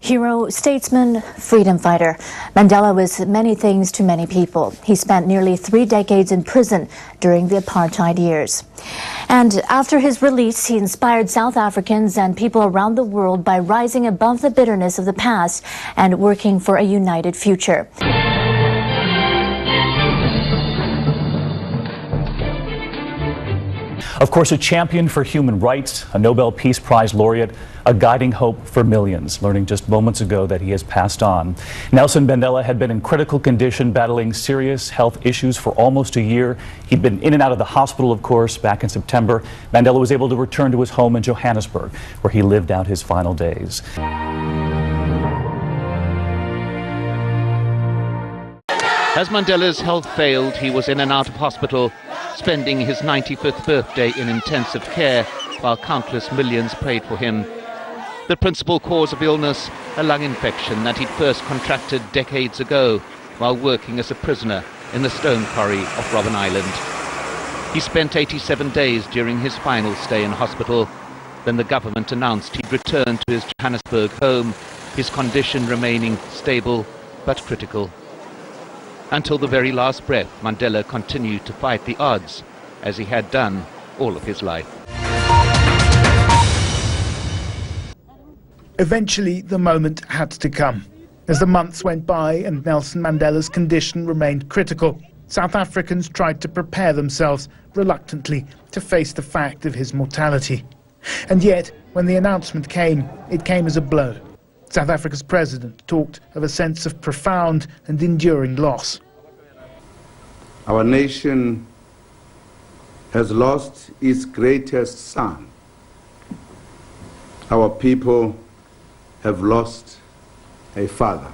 Hero, statesman, freedom fighter. Mandela was many things to many people. He spent nearly 3 decades in prison during the apartheid years. And after his release, he inspired South Africans and people around the world by rising above the bitterness of the past and working for a united future. Of course, a champion for human rights, a Nobel Peace Prize laureate, a guiding hope for millions, learning just moments ago that he has passed on. Nelson Mandela had been in critical condition, battling serious health issues for almost a year. He'd been in and out of the hospital, of course, back in September. Mandela was able to return to his home in Johannesburg, where he lived out his final days. As Mandela's health failed, he was in and out of hospital, spending his 95th birthday in intensive care while countless millions prayed for him. The principal cause of illness, a lung infection that he'd first contracted decades ago while working as a prisoner in the stone quarry of Robben Island. He spent 87 days during his final stay in hospital. Then the government announced he'd returned to his Johannesburg home, his condition remaining stable but critical. Until the very last breath, Mandela continued to fight the odds, as he had done all of his life. Eventually, the moment had to come. As the months went by and Nelson Mandela's condition remained critical, South Africans tried to prepare themselves, reluctantly, to face the fact of his mortality. And yet, when the announcement came, it came as a blow. South Africa's president talked of a sense of profound and enduring loss. Our nation has lost its greatest son. Our people have lost a father.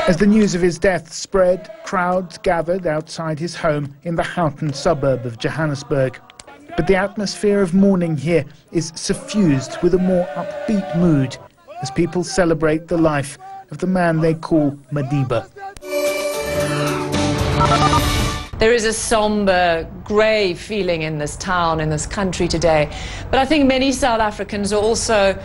As the news of his death spread, crowds gathered outside his home in the Houghton suburb of Johannesburg. But the atmosphere of mourning here is suffused with a more upbeat mood as people celebrate the life of the man they call Madiba. There is a somber, grey feeling in this town, in this country today. But I think many South Africans are also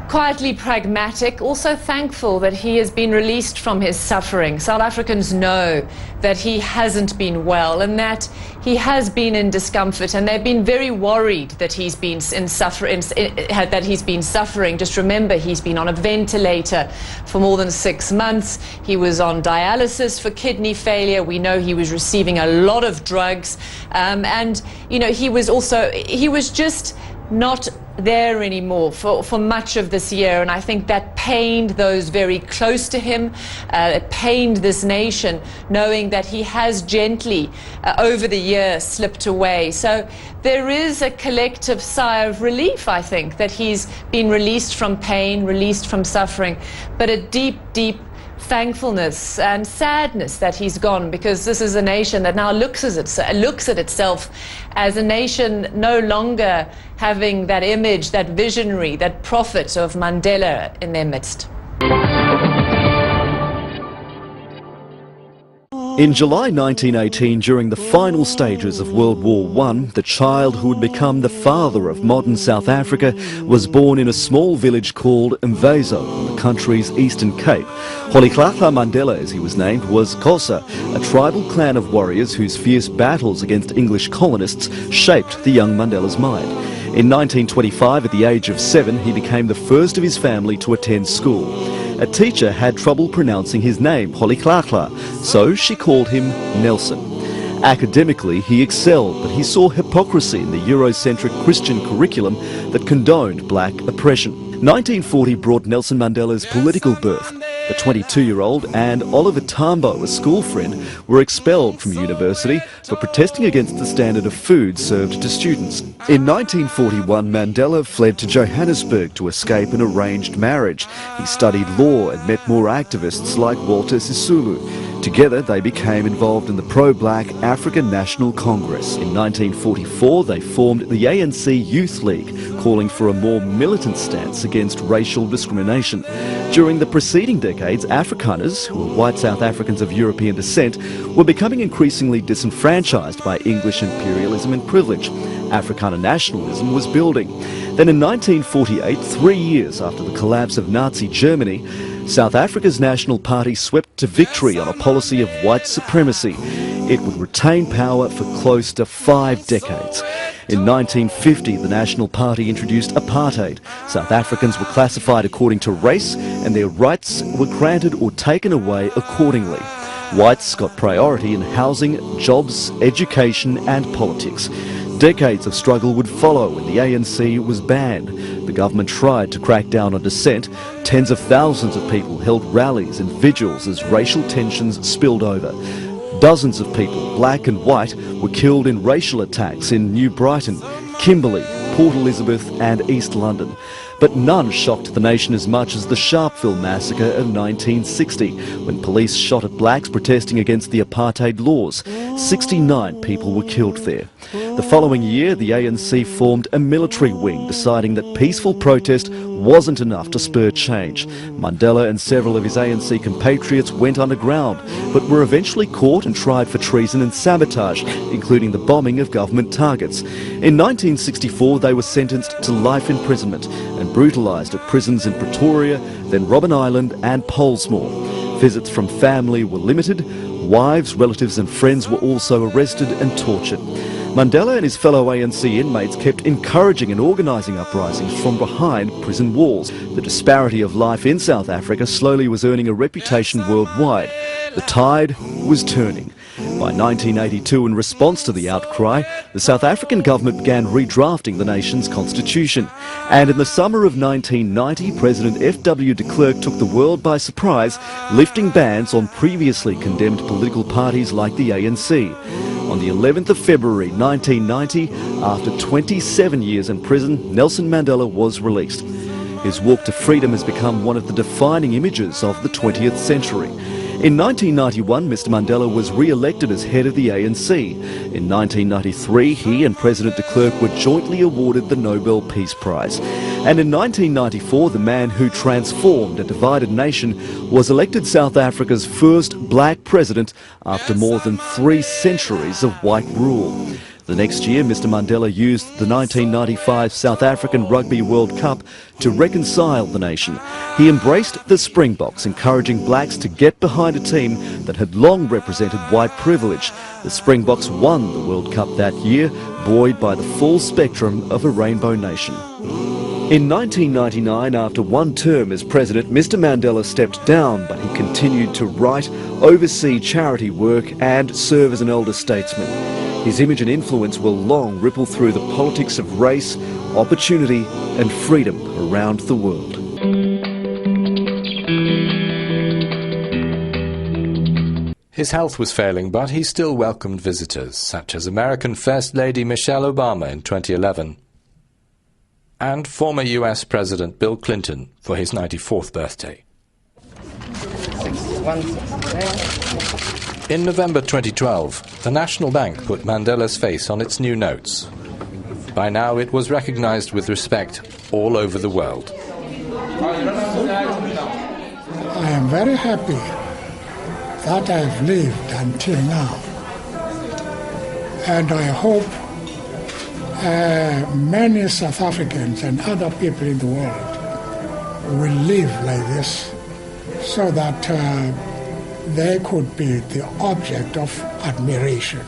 quietly pragmatic, also thankful that he has been released from his suffering. South Africans know that he hasn't been well and that he has been in discomfort, and they've been very worried that he's been suffering. Just remember, he's been on a ventilator for more than 6 months. He was on dialysis for kidney failure. We know he was receiving a lot of drugs, and you know, he was just not there anymore for much of this year, and I think that pained those very close to him. It pained this nation, knowing that he has gently over the year slipped away. So there is a collective sigh of relief, I think, that he's been released from pain, released from suffering, but a deep, deep thankfulness and sadness that he's gone, because this is a nation that now looks at itself as a nation no longer having that image, that visionary, that prophet of Mandela in their midst. In July 1918, during the final stages of World War I, the child who would become the father of modern South Africa was born in a small village called Mvezo, on the country's Eastern Cape. Rolihlahla Mandela, as he was named, was Xhosa, a tribal clan of warriors whose fierce battles against English colonists shaped the young Mandela's mind. In 1925, at the age of 7, he became the first of his family to attend school. A teacher had trouble pronouncing his name, Rolihlahla, so she called him Nelson. Academically, he excelled, but he saw hypocrisy in the Eurocentric Christian curriculum that condoned black oppression. 1940 brought Nelson Mandela's political birth. The 22-year-old and Oliver Tambo, a school friend, were expelled from university for protesting against the standard of food served to students. In 1941, Mandela fled to Johannesburg to escape an arranged marriage. He studied law and met more activists like Walter Sisulu. Together, they became involved in the pro-black African National Congress. In 1944, they formed the ANC Youth League, calling for a more militant stance against racial discrimination. During the preceding decades, Afrikaners, who were white South Africans of European descent, were becoming increasingly disenfranchised by English imperialism and privilege. Afrikaner nationalism was building. Then in 1948, 3 years after the collapse of Nazi Germany, South Africa's National Party swept to victory on a policy of white supremacy. It would retain power for close to 5 decades. In 1950, the National Party introduced apartheid. South Africans were classified according to race, and their rights were granted or taken away accordingly. Whites got priority in housing, jobs, education and politics. Decades of struggle would follow when the ANC was banned. The government tried to crack down on dissent. Tens of thousands of people held rallies and vigils as racial tensions spilled over. Dozens of people, black and white, were killed in racial attacks in New Brighton, Kimberley, Port Elizabeth and East London. But none shocked the nation as much as the Sharpeville massacre of 1960, when police shot at blacks protesting against the apartheid laws. 69 people were killed there. The following year, the ANC formed a military wing, deciding that peaceful protest wasn't enough to spur change. Mandela and several of his ANC compatriots went underground, but were eventually caught and tried for treason and sabotage, including the bombing of government targets. In 1964, they were sentenced to life imprisonment and brutalised at prisons in Pretoria, then Robben Island and Pollsmoor. Visits from family were limited. Wives, relatives and friends were also arrested and tortured. Mandela and his fellow ANC inmates kept encouraging and organising uprisings from behind prison walls. The disparity of life in South Africa slowly was earning a reputation worldwide. The tide was turning. By 1982, in response to the outcry, the South African government began redrafting the nation's constitution. And in the summer of 1990, President F.W. de Klerk took the world by surprise, lifting bans on previously condemned political parties like the ANC. On the 11th of February 1990, after 27 years in prison, Nelson Mandela was released. His walk to freedom has become one of the defining images of the 20th century. In 1991, Mr Mandela was re-elected as head of the ANC. In 1993, he and President de Klerk were jointly awarded the Nobel Peace Prize. And in 1994, the man who transformed a divided nation was elected South Africa's first black president after more than 3 centuries of white rule. The next year, Mr Mandela used the 1995 South African Rugby World Cup to reconcile the nation. He embraced the Springboks, encouraging blacks to get behind a team that had long represented white privilege. The Springboks won the World Cup that year, buoyed by the full spectrum of a rainbow nation. In 1999, after 1 term as president, Mr Mandela stepped down, but he continued to write, oversee charity work and serve as an elder statesman. His image and influence will long ripple through the politics of race, opportunity and freedom around the world. His health was failing, but he still welcomed visitors, such as American First Lady Michelle Obama in 2011 and former US President Bill Clinton for his 94th birthday. In November 2012, the National Bank put Mandela's face on its new notes. By now it was recognized with respect all over the world. I am very happy that I have lived until now. And I hope many South Africans and other people in the world will live like this so that they could be the object of admiration.